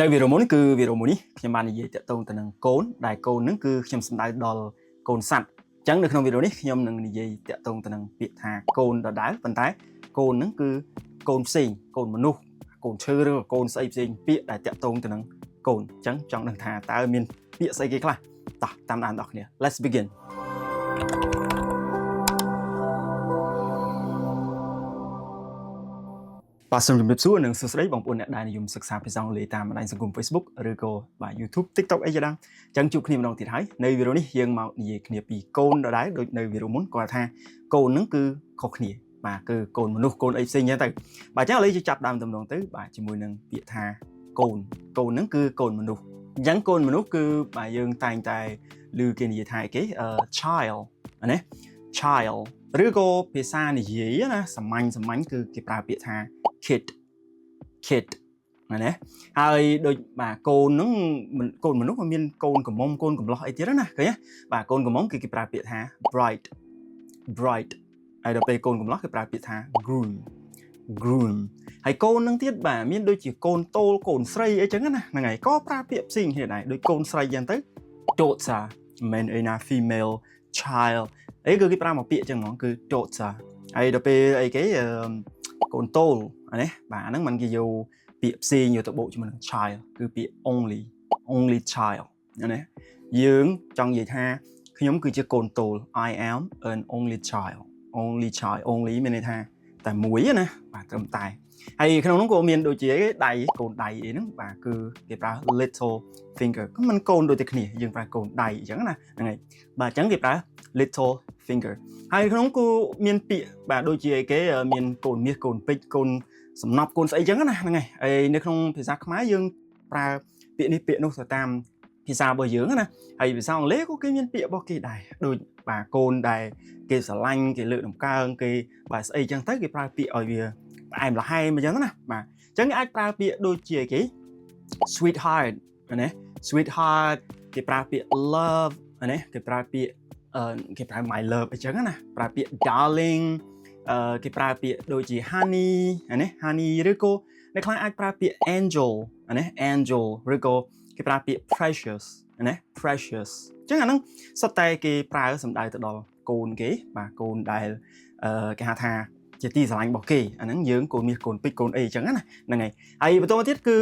នៅវីដេអូមុនគឺវីដេអូមួយនេះខ្ញុំបាននិយាយតាក់ទងទៅនឹងកូនដែលកូនហ្នឹងគឺខ្ញុំសំដៅដល់កូនសត្វអញ្ចឹងនៅក្នុងវីដេអូនេះខ្ញុំនឹងនិយាយតាក់ទងទៅនឹងពាក្យថាកូនដដែលប៉ុន្តែកូនហ្នឹងគឺកូនផ្សេងកូនមនុស្សកូនឈើឬកូនស្អីផ្សេងពាក្យដែលតាក់ទងទៅនឹងកូនអញ្ចឹងចង់ដឹងថាតើមានពាក្យស្អីគេខ្លះតោះតាមដានបងប្អូន Let's beginបាទសូមជម្រាបសួរនិងសួស្តីបងប្អូនអ្នកដែលនិយមសិក្សាភាសាអង់គ្លេសតាមបណ្ដាញសង្គម Facebook ឬក៏បាទ YouTube TikTok អីជាដើមអញ្ចឹងជួបគ្នាម្ដងទៀតហើយនៅវីដេអូនេះយើងមកនិយាយគ្នាពីកូនដដែលដូចនៅវីដេអូមុនគាត់ថាកូនហ្នឹងគឺខុសគ្នាបាទគឺកូនមនុស្សកូនអីផ្សេងចឹងទៅបាទអញ្ចឹងឥឡូវយើងចាប់ដើមដំណងទៅបាទជាមួយនឹងពាក្យថាកូនហ្នឹងគឺកូនមនុស្សអញ្ចឹងកូនមនុស្សគឺបាទយើងតែងតែឮគេនិយាយថាគេ child ណា child ឬក៏ភាសានិយាយណាសាមញ្ញគឺគេប្រើពាក្យថា kid ណាហើយដូចបាទកូនហ្នឹងកូនមនុស្សมันមានកូនកំមុំកូនកំលោះអីទៀតណាឃើញបាទកូនកំមុំគឺគេប្រើពាក្យថា bright ហើយដល់ពេលកូនកំលោះគេប្រើពាក្យថា groom ហើយកូនហ្នឹងទៀតបាទមានដូចជាកូនតូលកូនស្រីអីចឹងណាហ្នឹងហើយក៏ប្រើពាក្យផ្សេងគ្នាដែរដូចកូនស្រីចឹងទៅ daughter men ina female child អីគឺគេប្រើមកពាក្យចឹងហ្មងគឺ daughter ហើយដល់ពេលអីគេកូនតូលណាបាទហ្នឹងมันគេយកពាក្យផ្សេងយកទៅបូកជាមួយនឹង child គឺពាក្យ only child ណាយើងចង់និយាយថាខ្ញុំគឺជាកូនតូល I am an only child only មានន័យថាតែមួយណាបាទត្រឹមតែហើយក្នុងនោះក៏មានដូចជាដៃកូនដៃអីហ្នឹងបាទគឺគេប្រើ little finger ក៏មិនកូនដូចតែគ្នាយើងប្រើកូនដៃអញ្ចឹងណាហ្នឹងហើយបាទអញ្ចឹងគេប្រើ little finger ហើយក្នុងគឺមានពាក្យបាទដូចជាគេមានកូនមាសកូនពេជ្រកូនសំណប់កូនស្អីចឹងណាហ្នឹងហើយហើយនៅក្នុងភាសាខ្មែរយើងប្រើពាក្យនេះពាក្យនោះទៅតាមភាសារបស់យើងណាហើយភាសាអង់គ្លេសក៏គេមានពាក្យរបស់គេដែរដូចបាទកូនដែលគេស្រឡាញ់គេលើកតម្កើងគេបាទស្អីចឹងទៅគេប្រើពាក្យឲ្យវាផ្អែមល្ហែមអញ្ចឹងណាបាទអញ្ចឹងអាចប្រើពាក្យដូចជាគេ sweetheart ណា sweetheart គេប្រើពាក្យ love ណាគេប្រើពាក្យគេប្រើ my love អញ្ចឹងណាប្រើពាក្យ darling គេប្រើពាក្យដូចជា honey ណា honey ឬក៏អ្នកខ្លះអាចប្រើពាក្យ angel ណា angel ឬក៏គេប្រើពាក្យ precious ណា precious អញ្ចឹងអាហ្នឹងសុទ្ធតែគេប្រើសំដៅទៅដល់កូនគេបាទកូនដែលគេហៅថាជាទីស្រឡាញ់របស់គេអាហ្នឹងយើងកូនមាសកូនពេជ្រកូនអីអញ្ចឹងណាហ្នឹងហើយហើយបន្តមកទៀតគឺ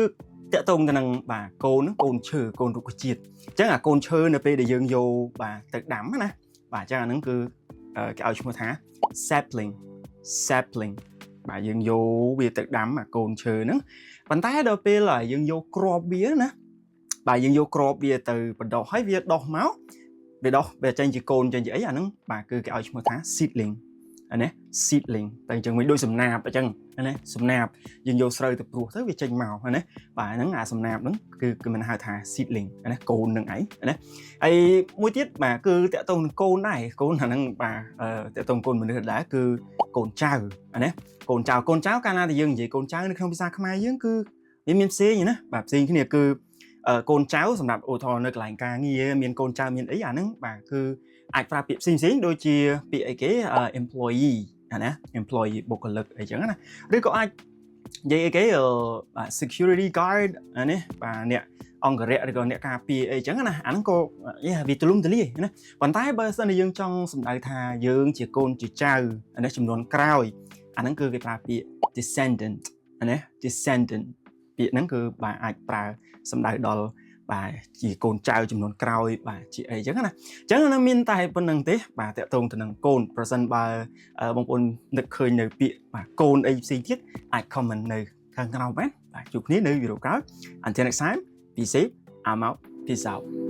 តាក់ទងទៅនឹងបាទកូនឈើកូនរុក្ខជាតិអញ្ចឹងអាកូនឈើនៅពេលដែលយើងយកបាទទៅដាំណាបាទអញ្ចឹងអាហ្នឹងគឺគេឲ្យឈ្មោះថា sapling បាទយើងយកវាទៅដាំអាកូនឈើហ្នឹងប៉ុន្តែដល់ពេលយើងយកគ្រាប់វាណាបាទយើងយកគ្រាប់វាទៅបណ្ដុះហើយវាដុះមកវាចេញជាកូនចេញជាអីអាហ្នឹងបាទគឺគេឲ្យឈ្មោះថា seedling ណា seedling តែអញ្ចឹងវិញដូចសំណាបអញ្ចឹងណាសំណាបយើងយកស្រូវទៅព្រោះទៅវាចេញមកណាបាទហ្នឹងអាសំណាបហ្នឹងគឺគេមិនហៅថា seedling ណាកូននឹងឯងណាហើយមួយទៀតបាទគឺតាក់ទងនឹងកូនដែរកូនអាហ្នឹងបាទតាក់ទងកូនមនុស្សដែរគឺកូនចៅណាកូនចៅកាលណាតែយើងនិយាយកូនចៅនៅក្នុងភាសាខ្មែរយើងគឺវាមានផ្សេងណាបាទផ្សេងគ្នាគឺកូនចៅសម្រាប់ឧទាហរណ៍នៅកន្លែងការងារមានកូនចៅមានអីអាហ្នឹងបាទគឺអាចប្រើពាក្យផ្សេងដូចជាពាក្យអីគេ employee ណា employee បុគ្គលិកអីចឹងណាឬក៏អាចនិយាយអីគេបាទ security guard ណាបាទអ្នកអង្គរៈឬក៏អ្នកការពារអីចឹងណាអាហ្នឹងក៏វាទូលំទូលាយណាប៉ុន្តែបើសិនជាយើងចង់សម្ដៅថាយើងជាកូនជាចៅនេះចំនួនក្រោយអាហ្នឹងគឺគេប្រើពាក្យ descendant ណា descendant ពាក្យហ្នឹងគឺបាទអាចប្រើសម្ដៅដល់បាទជាកូនចៅចំនួនក្រោយបាទជាអីចឹងណាអញ្ចឹងនៅមានតែប៉ុណ្្នឹងទេបាទតាក់ទងទៅនឹងកូនប្រសិនបើបងប្អូននឹកឃើញនៅពាក្យបាទកូនអីផ្សេងទៀតអាច comment នៅខាងក្រោមបាទជួបគ្នានៅវីដេអូក្រោយ Until next time be safe I'm out peace out